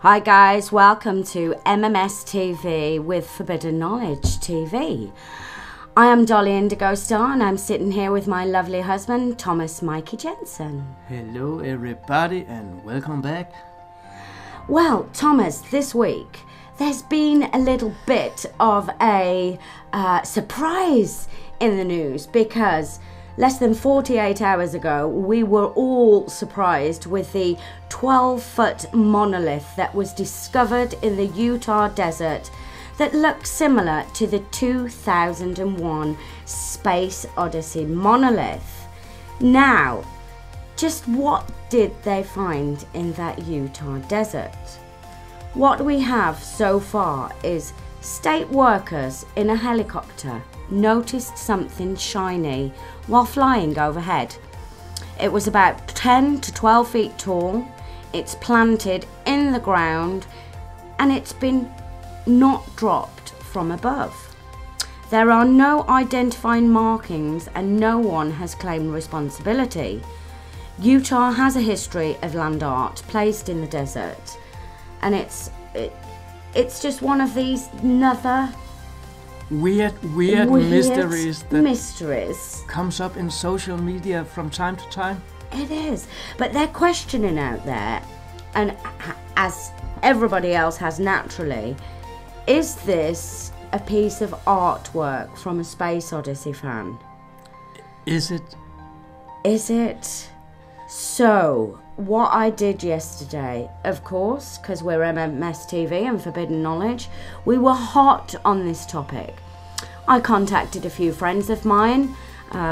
Hi guys, welcome to MMS TV with Forbidden Knowledge TV. I am Dolly Indigo Star and I'm sitting here with my lovely husband, Thomas Mikey Jensen. Hello everybody and welcome back. Well, Thomas, this week there's been a little bit of a surprise in the news because less than 48 hours ago, we were all surprised with the 12-foot monolith that was discovered in the Utah desert that looked similar to the 2001 Space Odyssey monolith. Now, just what did they find in that Utah desert? What we have so far is state workers in a helicopter noticed something shiny while flying overhead. It was about 10 to 12 feet tall, it's planted in the ground, and it's been not dropped from above. There are no identifying markings and no one has claimed responsibility. Utah has a history of land art placed in the desert, and it's just one of these another weird mysteries that comes up in social media from time to time. It is, but they're questioning out there, and as everybody else has naturally, is this a piece of artwork from a Space Odyssey fan? Is it? Is it? So, what I did yesterday, of course, because we're MMS TV and Forbidden Knowledge, we were hot on this topic. I contacted a few friends of mine,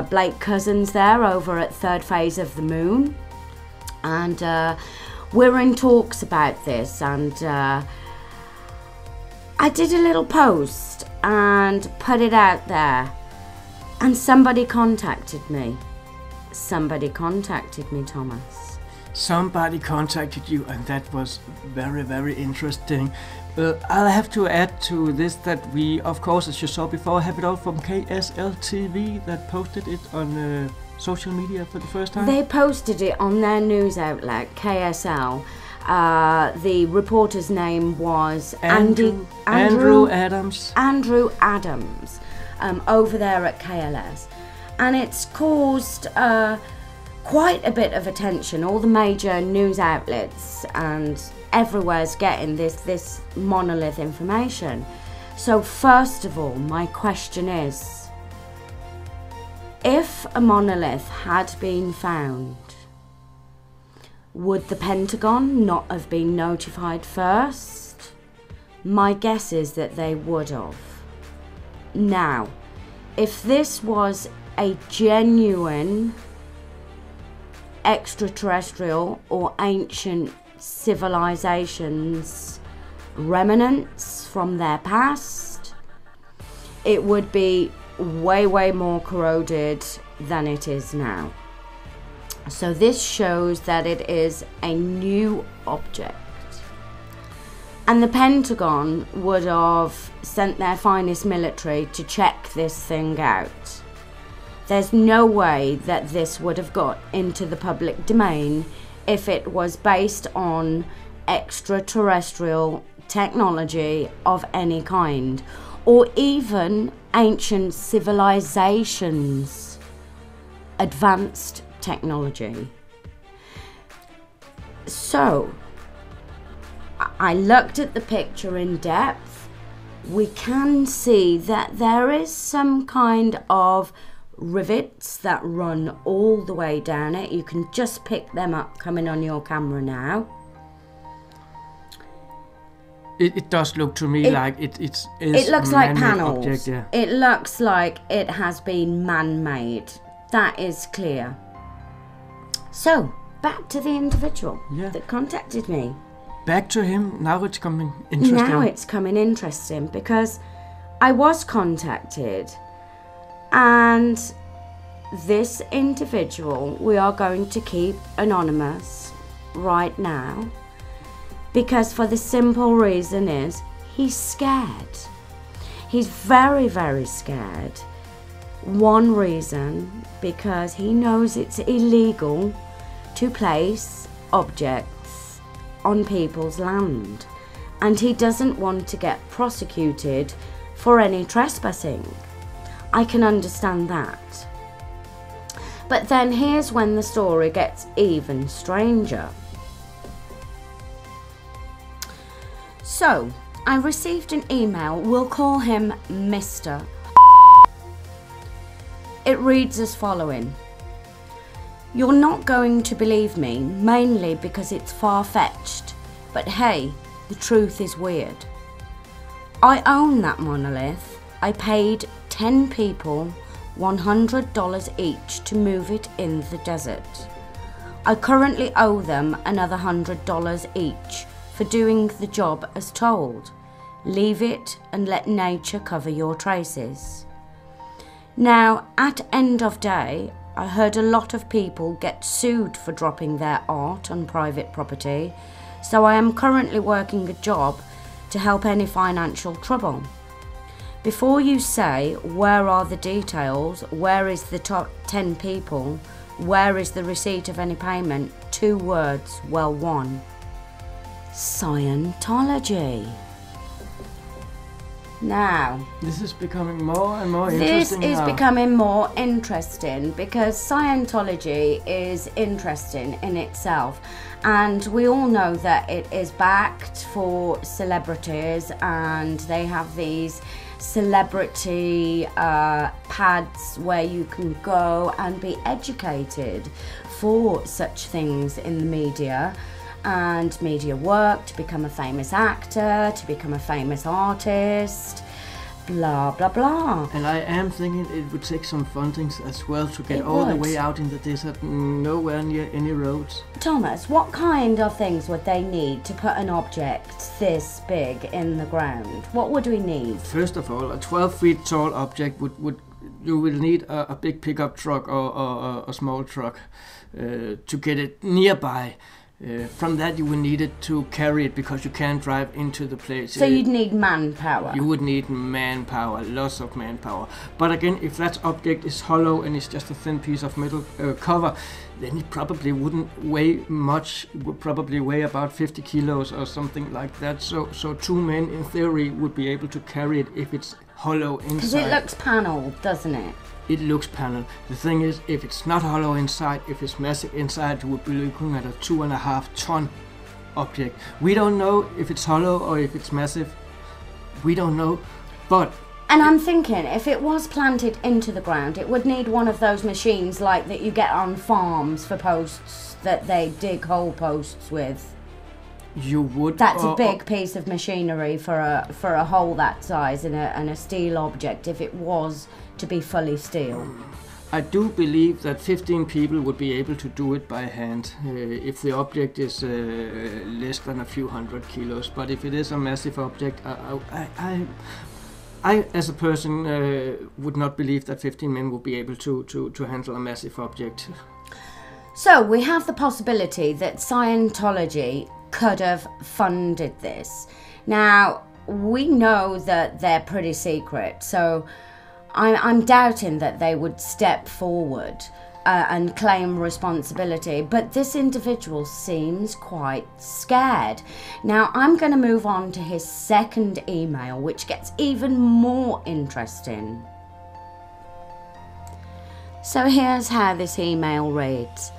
Blake Cousins there over at Third Phase of the Moon, and we're in talks about this, and I did a little post and put it out there, and somebody contacted me. Somebody contacted me, Thomas. Somebody contacted you, and that was very, very interesting. I'll have to add to this that we, of course, as you saw before, have it all from KSL TV that posted it on social media for the first time. They posted it on their news outlet, KSL. The reporter's name was Andrew Adams. Andrew Adams, over there at KLS. And it's caused quite a bit of attention. All the major news outlets and everywhere's getting this monolith information. So first of all, my question is, if a monolith had been found, would the Pentagon not have been notified first? My guess is that they would have. Now, if this was a genuine extraterrestrial or ancient civilizations remnants from their past, it would be way more corroded than it is now. So this shows that it is a new object, and the Pentagon would have sent their finest military to check this thing out. There's no way that this would have got into the public domain if it was based on extraterrestrial technology of any kind, or even ancient civilizations' advanced technology. So, I looked at the picture in depth. We can see that there is some kind of rivets that run all the way down it. You can just pick them up coming on your camera now. It does look to me like it looks like panels. Object, yeah. It looks like it has been man-made. That is clear. So, back to the individual that contacted me. Back to him. Now it's coming interesting. Now it's coming interesting because I was contacted, and this individual we are going to keep anonymous right now, because for the simple reason is he's scared. He's very scared. One reason, because he knows it's illegal to place objects on people's land, and he doesn't want to get prosecuted for any trespassing. I can understand that. But then here's when the story gets even stranger. So, I received an email, we'll call him Mr. It reads as following. You're not going to believe me, mainly because it's far-fetched, but hey, the truth is weird. I own that monolith. I paid 10 people $100 each to move it in the desert. I currently owe them another $100 each for doing the job as told. Leave it and let nature cover your traces. Now, at end of day, I heard a lot of people get sued for dropping their art on private property, so I am currently working a job to help any financial trouble. Before you say, where are the details, where is the top 10 people, where is the receipt of any payment, 2 words, well, one. Scientology. Now, this is becoming more and more interesting. This is becoming more interesting because Scientology is interesting in itself, and we all know that it is backed for celebrities, and they have these celebrity pads where you can go and be educated for such things in the media and media work, to become a famous actor, to become a famous artist, blah blah blah. And I am thinking it would take some fundings as well to get all the way out in the desert, nowhere near any roads. Thomas, what kind of things would they need to put an object this big in the ground? What would we need? First of all, a 12 feet tall object would you will need a big pickup truck or a small truck to get it nearby. From that you will need it to carry it because you can't drive into the place. So you'd need manpower. You would need manpower, lots of manpower. But again, if that object is hollow and it's just a thin piece of metal cover, then it probably wouldn't weigh much. It would probably weigh about 50 kilos or something like that. So 2 men in theory would be able to carry it if it's hollow inside. Because it looks panelled, doesn't it? It looks panelled. The thing is, if it's not hollow inside, if it's massive inside, you would be looking at a 2.5 ton object. We don't know if it's hollow or if it's massive. We don't know, but... And I'm thinking, if it was planted into the ground, it would need one of those machines like that you get on farms for posts that they dig hole posts with. You would. That's a big piece of machinery for a hole that size in a steel object, if it was to be fully steel. I do believe that 15 people would be able to do it by hand if the object is less than a few hundred kilos. But if it is a massive object, I as a person would not believe that 15 men would be able to handle a massive object. So we have the possibility that Scientology could have funded this. Now, we know that they're pretty secret, so I'm doubting that they would step forward and claim responsibility, but this individual seems quite scared. Now, I'm going to move on to his second email, which gets even more interesting. So here's how this email reads.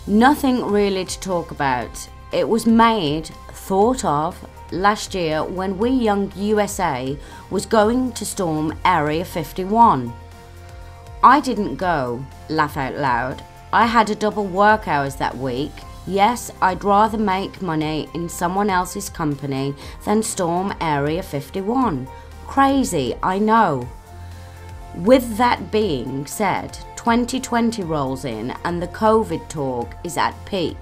Nothing really to talk about. It was made, thought of, last year when we young USA was going to storm Area 51. I didn't go, laugh out loud. I had a double work hours that week. Yes, I'd rather make money in someone else's company than storm Area 51. Crazy, I know. With that being said, 2020 rolls in and the COVID talk is at peak.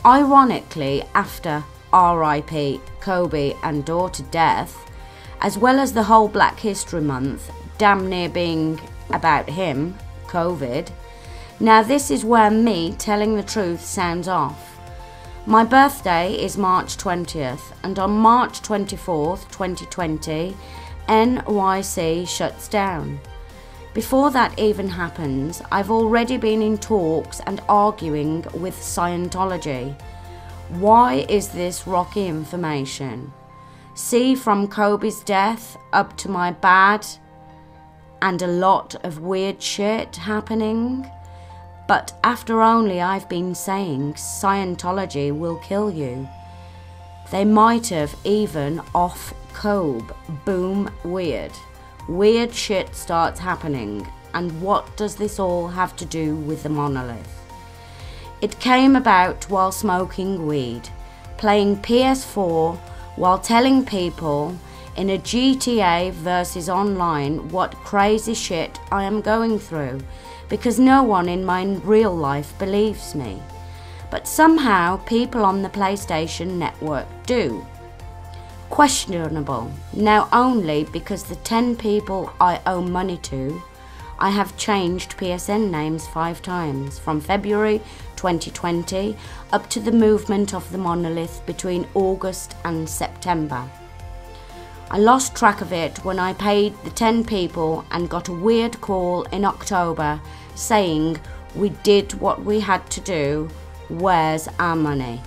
Ironically, after R.I.P. Kobe and daughter death, as well as the whole Black History Month damn near being about him, COVID. Now this is where me telling the truth sounds off. My birthday is March 20th, and on March 24th, 2020, NYC shuts down. Before that even happens, I've already been in talks and arguing with Scientology. Why is this rocky information? See, from Kobe's death up to my bad and a lot of weird shit happening. But after only I've been saying Scientology will kill you. They might have even off Kobe. Boom, weird. Weird shit starts happening. And what does this all have to do with the monolith? It came about while smoking weed, playing PS4 while telling people in a GTA versus online what crazy shit I am going through, because no one in my real life believes me. But somehow people on the PlayStation network do. Questionable, now only because the 10 people I owe money to, I have changed PSN names 5 times, from February 2020 up to the movement of the monolith between August and September. I lost track of it when I paid the 10 people and got a weird call in October saying we did what we had to do, where's our money?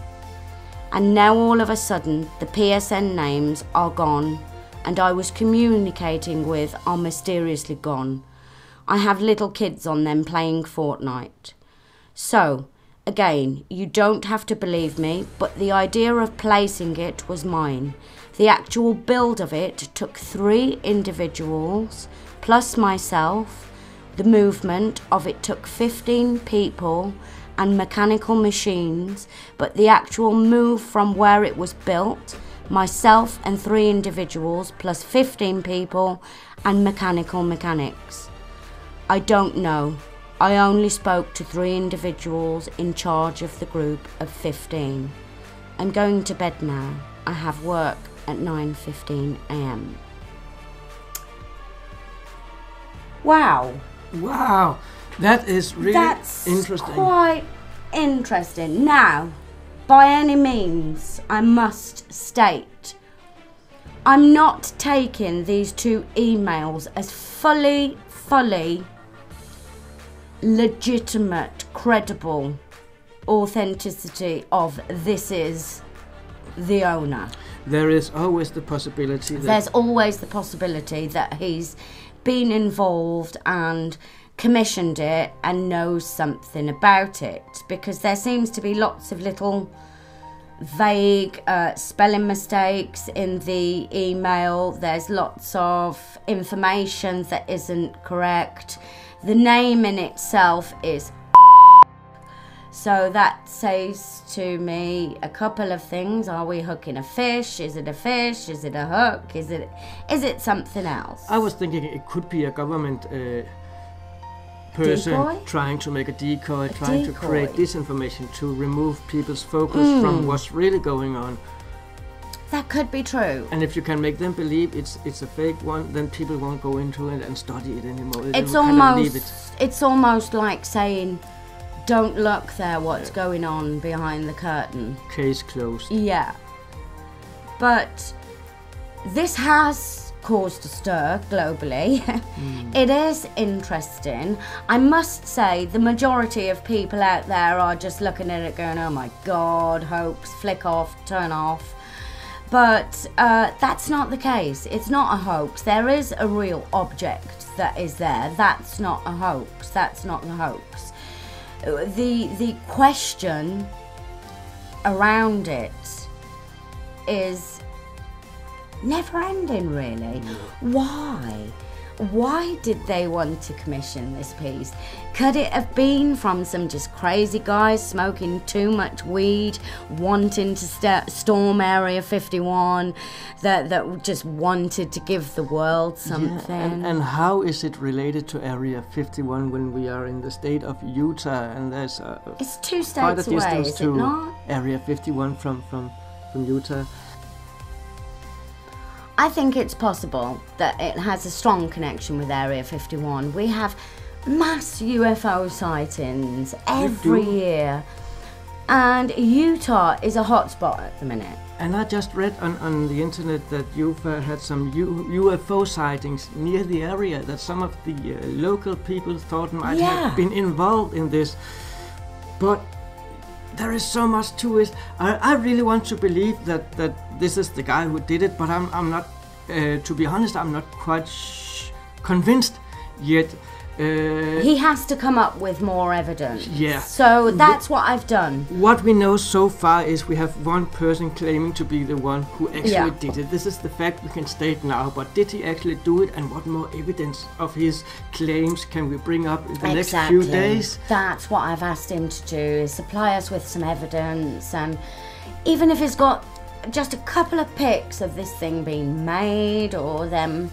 And now all of a sudden the PSN names are gone and I was communicating with are mysteriously gone. I have little kids on them playing Fortnite. So, again, you don't have to believe me, but the idea of placing it was mine. The actual build of it took 3 individuals, plus myself. The movement of it took 15 people and mechanical machines, but the actual move from where it was built, myself and 3 individuals, plus 15 people and mechanical mechanics. I don't know. I only spoke to 3 individuals in charge of the group of 15. I'm going to bed now. I have work at 9:15 a.m. Wow. Wow, that is really interesting. Quite interesting. Now, by any means, I must state, I'm not taking these 2 emails as fully legitimate, credible authenticity of this is the owner. There is always the possibility that... There's always the possibility that he's been involved and commissioned it and knows something about it, because there seems to be lots of little vague spelling mistakes in the email. There's lots of information that isn't correct. The name in itself is so that says to me a couple of things. Are we hooking a fish? Is it a fish? Is it a hook? Is it something else? I was thinking it could be a government person decoy? Trying to make a decoy, trying to create disinformation to remove people's focus from what's really going on. That could be true. And if you can make them believe it's a fake one, then people won't go into it and study it anymore. It's almost like saying, don't look there, what's going on behind the curtain. Case closed. Yeah. But this has caused a stir globally. It is interesting. I must say the majority of people out there are just looking at it going, oh my God, hoax, flick off, turn off. But that's not the case. It's not a hoax. There is a real object that is there. That's not a hoax. That's not the hoax. The question around it is never ending, really. Why? Why did they want to commission this piece? Could it have been from some just crazy guys smoking too much weed, wanting to storm Area 51, that just wanted to give the world something? Yeah, and how is it related to Area 51 when we are in the state of Utah and there's it's 2 quite a states away, distance is it to not? Area 51 from Utah? I think it's possible that it has a strong connection with Area 51. We have mass UFO sightings every year, and Utah is a hotspot at the minute. And I just read on the internet that Utah had some UFO sightings near the area, that some of the local people thought might have been involved in this. But there is so much to it. I really want to believe that this is the guy who did it, but I'm not. To be honest, I'm not quite convinced yet. He has to come up with more evidence. Yeah. So that's what I've done. What we know so far is we have one person claiming to be the one who actually did it. This is the fact we can state now, but did he actually do it, and what more evidence of his claims can we bring up in the next few days? That's what I've asked him to do, is supply us with some evidence, and even if he's got just a couple of pics of this thing being made, or them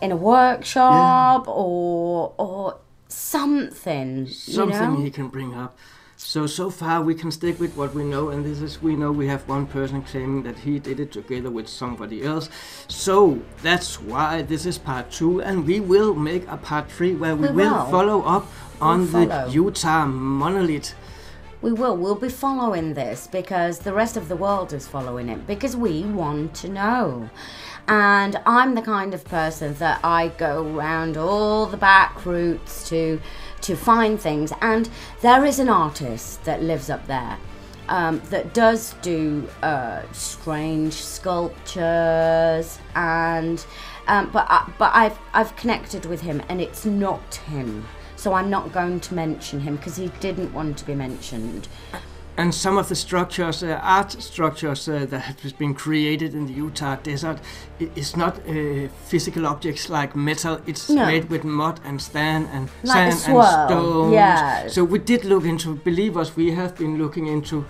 in a workshop, or something he can bring up. So far we can stick with what we know, and this is, we know we have one person claiming that he did it together with somebody else. So that's why this is part 2, and we will make a part 3 where we will follow up on the Utah monolith. We'll be following this because the rest of the world is following it, because we want to know. And I'm the kind of person that I go around all the back routes to find things. And there is an artist that lives up there that does do strange sculptures, and but I've connected with him, and it's not him. So I'm not going to mention him because he didn't want to be mentioned. And some of the structures, art structures that have been created in the Utah desert, it's not physical objects like metal. It's made with mud and sand and stone. Yeah. So we did look into, believe us, we have been looking into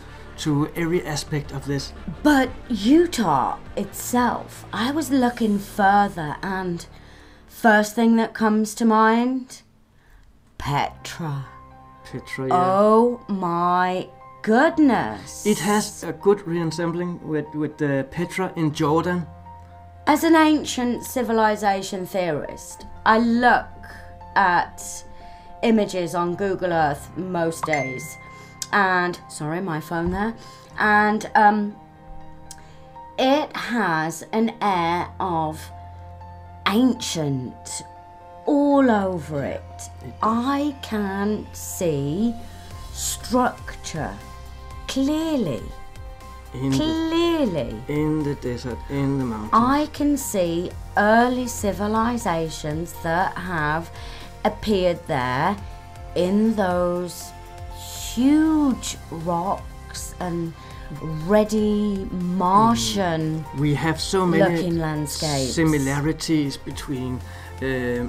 every aspect of this. But Utah itself, I was looking further, and first thing that comes to mind, Petra. Petra, yeah. Oh my goodness. It has a good re-ensembling with Petra in Jordan. As an ancient civilization theorist, I look at images on Google Earth most days, and sorry, my phone there, and it has an air of ancient all over it. I can see structure clearly. In the desert, in the mountains. I can see early civilizations that have appeared there in those huge rocks and ready Martian we have so many looking landscapes. Similarities between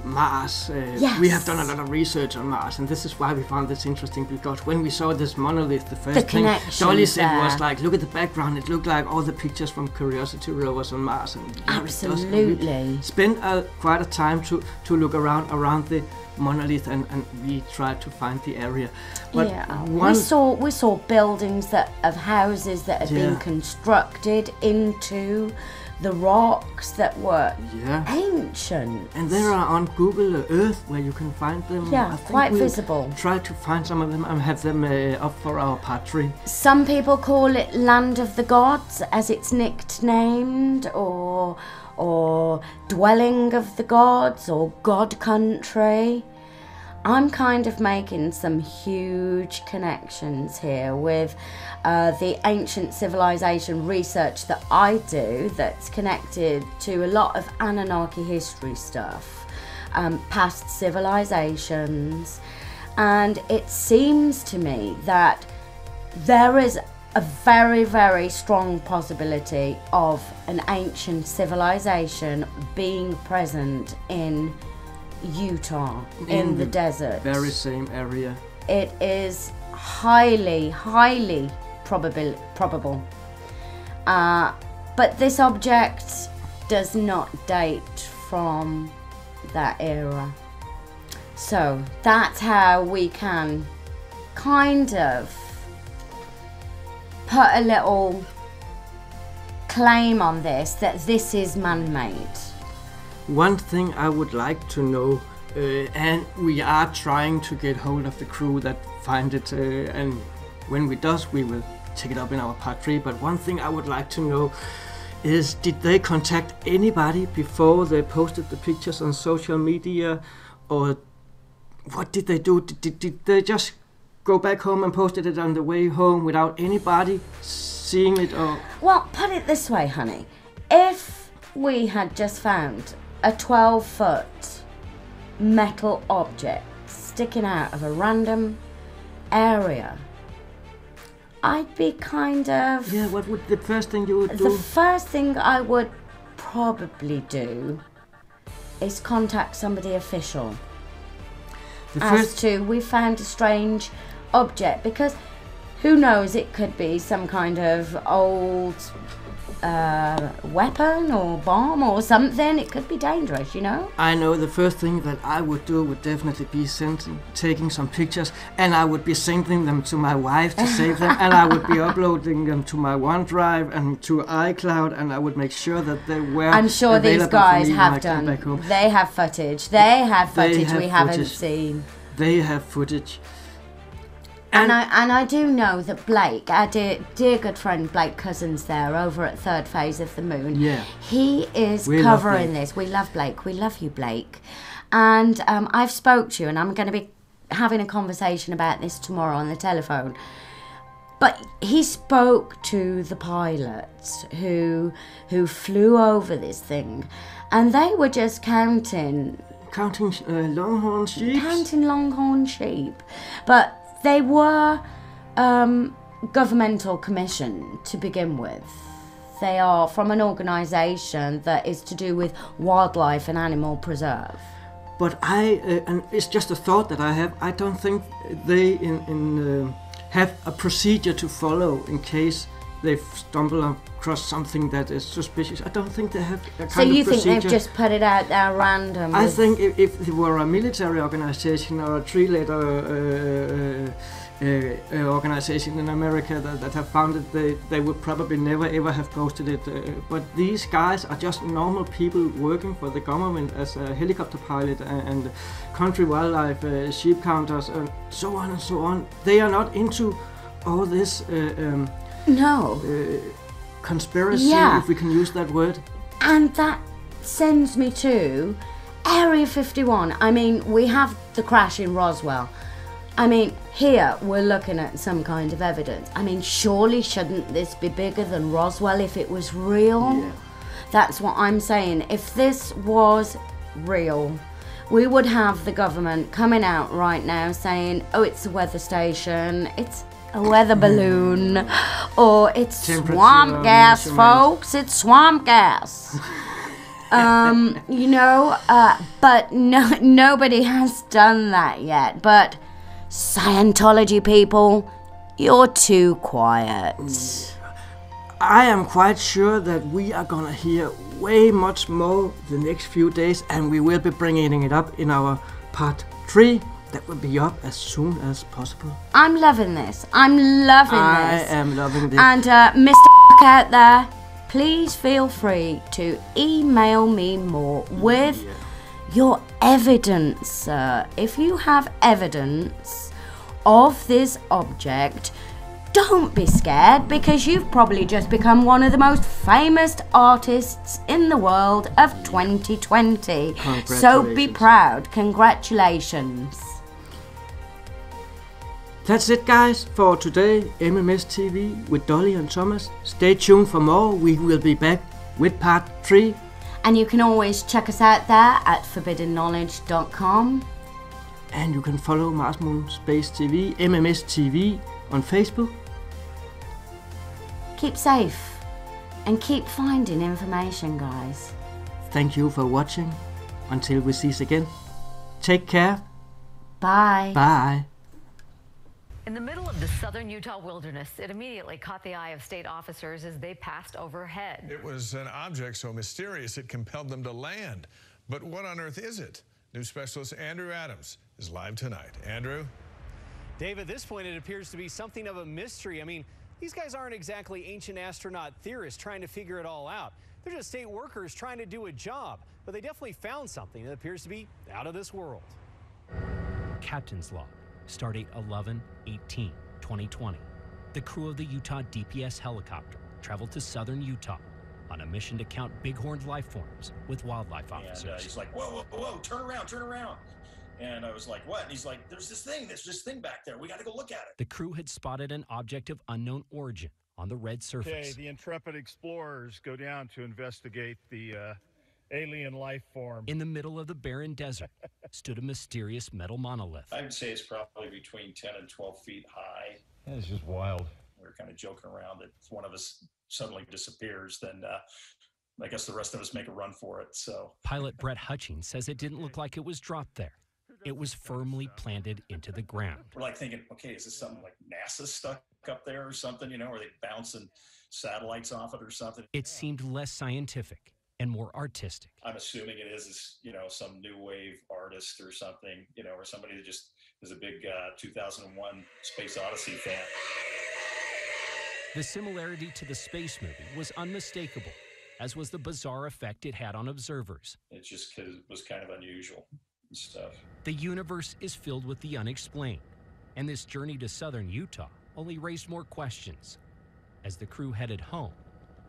Mars. Yes. We have done a lot of research on Mars, and this is why we found this interesting, because when we saw this monolith, the first thing Dolly said was like, look at the background, it looked like all the pictures from Curiosity rovers on Mars. And absolutely. We spent quite a time to look around the monolith, and we tried to find the area. But we saw buildings of houses that had been constructed into the rocks that were ancient. And there are on Google Earth where you can find them. Yeah, I think quite we'll visible. Try to find some of them and have them up for our part 3. Some people call it Land of the Gods, as it's nicknamed, or Dwelling of the Gods, or God Country. I'm kind of making some huge connections here with the ancient civilization research that I do, that's connected to a lot of Anunnaki history stuff, past civilizations, and it seems to me that there is a very, very strong possibility of an ancient civilization being present in Utah, in the desert. Very same area. It is highly, highly probable. But this object does not date from that era. So that's how we can kind of put a little claim on this, that this is man-made. One thing I would like to know, and we are trying to get hold of the crew that find it, and when we does, we will take it up in our part 3. But one thing I would like to know is, did they contact anybody before they posted the pictures on social media, or what did they do? Did they just go back home and posted it on the way home without anybody seeing it? Or well, put it this way, honey. If we had just found a 12-foot metal object sticking out of a random area, I'd be kind of... Yeah, what would the first thing you would do? The first thing I would probably do is contact somebody official as to we found a strange object, because who knows, it could be some kind of old weapon or bomb or something. It could be dangerous, you know? I know the first thing that I would do would definitely be taking some pictures, and I would be sending them to my wife to save them, and I would be uploading them to my OneDrive and to iCloud, and I would make sure that they were I'm sure these guys have done. They have footage. They have footage we haven't seen. They have footage. And I do know that Blake, our dear good friend Blake Cousins there over at Third Phase of the Moon, he is covering this. We love Blake. We love you, Blake. And I've spoke to you, and I'm going to be having a conversation about this tomorrow on the telephone. But he spoke to the pilots who flew over this thing, and they were just counting longhorn sheep. Counting longhorn sheep, but they were governmental commission to begin with. They are from an organisation that is to do with wildlife and animal preserve. But and it's just a thought that I have, I don't think they have a procedure to follow in case they stumble across something that is suspicious. I don't think they have a kind of procedure. So you think they've just put it out there random? I think if they were a military organization or a tree-leader organization in America that have found it, they would probably never ever have posted it. But these guys are just normal people working for the government as a helicopter pilot and country wildlife, sheep counters, and so on and so on. They are not into all this conspiracy, if we can use that word. And that sends me to Area 51. I mean, we have the crash in Roswell. I mean, here we're looking at some kind of evidence. I mean, surely shouldn't this be bigger than Roswell if it was real? Yeah. That's what I'm saying. If this was real, we would have the government coming out right now saying, oh, it's a weather station, it's a weather balloon, or it's swamp gas, folks, it's swamp gas. You know, but nobody has done that yet. But Scientology people, you're too quiet. I am quite sure that we are gonna hear way much more the next few days, and we will be bringing it up in our part 3. That will be up as soon as possible. I'm loving this. I'm loving this. I am loving this. And Mr. out there, please feel free to email me more with your evidence. If you have evidence of this object, don't be scared, because you've probably just become one of the most famous artists in the world of 2020. So be proud. Congratulations. That's it, guys, for today, MMS TV with Dolly and Thomas. Stay tuned for more. We will be back with part 3. And you can always check us out there at forbiddenknowledge.com. And you can follow Mars Moon Space TV, MMS TV on Facebook. Keep safe and keep finding information, guys. Thank you for watching. Until we see us again, take care. Bye. Bye. In the middle of the southern Utah wilderness, it immediately caught the eye of state officers as they passed overhead. It was an object so mysterious it compelled them to land. But what on earth is it? News specialist Andrew Adams is live tonight. Andrew? Dave, at this point, it appears to be something of a mystery. I mean, these guys aren't exactly ancient astronaut theorists trying to figure it all out. They're just state workers trying to do a job. But they definitely found something that appears to be out of this world. Captain's log. Stardate 11/18/2020. The crew of the Utah DPS helicopter traveled to southern Utah on a mission to count bighorn life forms with wildlife officers. And he's like, whoa, whoa, whoa, turn around, turn around. And I was like, what? And he's like, there's this thing back there. We got to go look at it. The crew had spotted an object of unknown origin on the red surface. Okay, the intrepid explorers go down to investigate the alien life form. In the middle of the barren desert stood a mysterious metal monolith. I would say it's probably between 10 and 12 feet high. That is just wild. We were kind of joking around that if one of us suddenly disappears, then I guess the rest of us make a run for it. So Pilot Brett Hutchings says it didn't look like it was dropped there. It was firmly planted into the ground. We're like thinking, okay, is this something like NASA stuck up there or something? You know, are they bouncing satellites off it or something? It seemed less scientific and more artistic. I'm assuming it is, you know, some new wave artist or something, you know, or somebody that just is a big 2001 Space Odyssey fan. The similarity to the space movie was unmistakable, as was the bizarre effect it had on observers. It just was kind of unusual and stuff. The universe is filled with the unexplained, and this journey to southern Utah only raised more questions. As the crew headed home,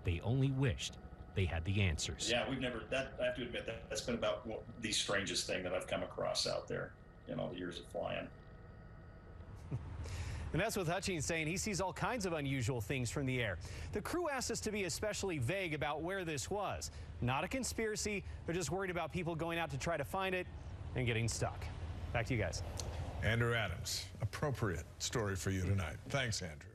they only wished they had the answers. Yeah, I have to admit that's been about the strangest thing that I've come across out there in all the years of flying. And that's with Hutchings saying he sees all kinds of unusual things from the air. The crew asked us to be especially vague about where this was. Not a conspiracy, they're just worried about people going out to try to find it and getting stuck. Back to you guys. Andrew Adams, appropriate story for you tonight. Thanks, Andrew.